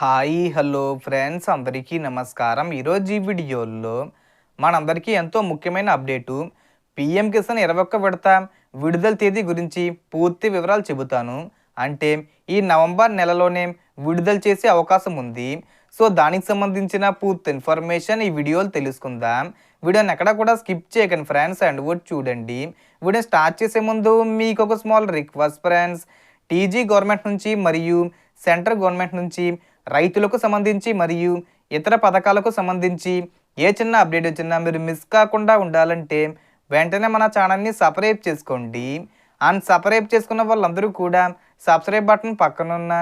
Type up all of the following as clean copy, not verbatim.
Hi hello friends అందరికీ నమస్కారం. ఈరోజు ఈ వీడియోలో మనందరికీ ఎంతో ముఖ్యమైన అప్డేటు పీఎం కిసాన్ 21 విడత విడుదల తేదీ గురించి పూర్తి వివరాలు చెబుతాను. అంటే ఈ నవంబర్ నెలలోనే విడుదల చేసే అవకాశం ఉంది. సో దానికి సంబంధించిన పూర్తి ఇన్ఫర్మేషన్ ఈ వీడియోలో తెలుసుకుందాం. వీడియోని ఎక్కడ కూడా స్కిప్ చేయకండి ఫ్రెండ్స్, అండ్ కూడా చూడండి. వీడియో స్టార్ట్ చేసే ముందు మీకు ఒక small request friends, TG government నుంచి మరియు సెంట్రల్ గవర్నమెంట్ నుంచి రైతులకు సంబంధించి మరియు ఇతర పథకాలకు సంబంధించి ఏ చిన్న అప్డేట్ వచ్చినా మీరు మిస్ కాకుండా ఉండాలంటే వెంటనే మన ఛానల్ని సబ్స్క్రైబ్ చేసుకోండి. అండ్ సబ్స్క్రైబ్ చేసుకున్న వాళ్ళందరూ కూడా సబ్స్క్రైబ్ బటన్ పక్కనున్న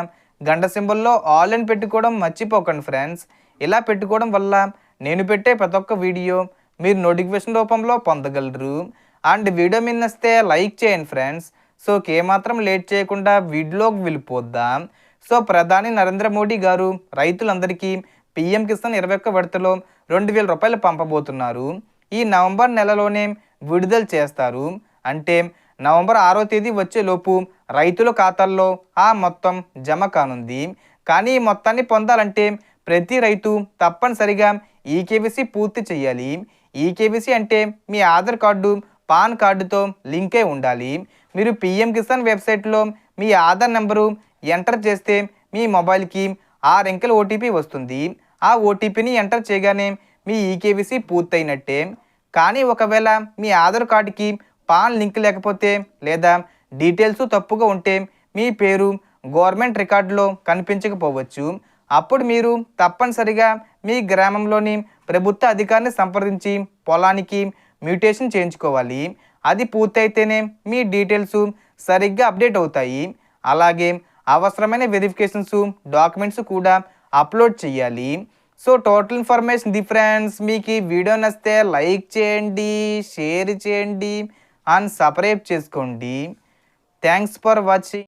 గంట సింబల్లో ఆల్ అని పెట్టుకోవడం మర్చిపోకండి ఫ్రెండ్స్. ఇలా పెట్టుకోవడం వల్ల నేను పెట్టే ప్రతి ఒక్క వీడియో మీరు నోటిఫికేషన్ రూపంలో పొందగలరు. అండ్ వీడియో మీద నచ్చితే లైక్ చేయండి ఫ్రెండ్స్. సో ఏమాత్రం లేట్ చేయకుండా వీడియోలోకి వెళ్ళిపోద్దాం. సో ప్రధాని నరేంద్ర మోడీ గారు రైతులందరికీ పీఎం కిసాన్ 21 విడతలో 2,000 రూపాయలు పంపబోతున్నారు. ఈ నవంబర్ నెలలోనే విడుదల చేస్తారు. అంటే నవంబర్ 6వ తేదీ వచ్చేలోపు రైతుల ఖాతాల్లో ఆ మొత్తం జమ కానుంది. కానీ ఈ మొత్తాన్ని పొందాలంటే ప్రతి రైతు తప్పనిసరిగా ఈకేవీసీ పూర్తి చేయాలి. ఈకేవీసీ అంటే మీ ఆధార్ కార్డు, పాన్ కార్డుతో లింక్ అయి ఉండాలి. మీరు పీఎం కిసాన్ వెబ్సైట్లో మీ ఆధార్ నెంబరు ఎంటర్ చేస్తే మీ మొబైల్కి 6 అంకెల ఓటీపీ వస్తుంది. ఆ ఓటీపీని ఎంటర్ చేయగానే మీ ఈకేవీసీ పూర్తయినట్టే. కానీ ఒకవేళ మీ ఆధార్ కార్డుకి పాన్ లింక్ లేకపోతే లేదా డీటెయిల్స్ తప్పుగా ఉంటే మీ పేరు గవర్నమెంట్ రికార్డులో కనిపించకపోవచ్చు. అప్పుడు మీరు తప్పనిసరిగా మీ గ్రామంలోని ప్రభుత్వ అధికారిని సంప్రదించి పొలానికి మ్యూటేషన్ చేయించుకోవాలి. అది పూర్తయితేనే మీ డీటెయిల్స్ సరిగ్గా అప్డేట్ అవుతాయి. అలాగే అవసరమైన వెరిఫికేషన్స్, డాక్యుమెంట్స్ కూడా అప్లోడ్ చేయాలి. So total information friends. మీకు ఈ వీడియో నచ్చితే లైక్ చేయండి, షేర్ చేయండి అండ్ సబ్స్క్రైబ్ చేసుకోండి. Thanks for watching.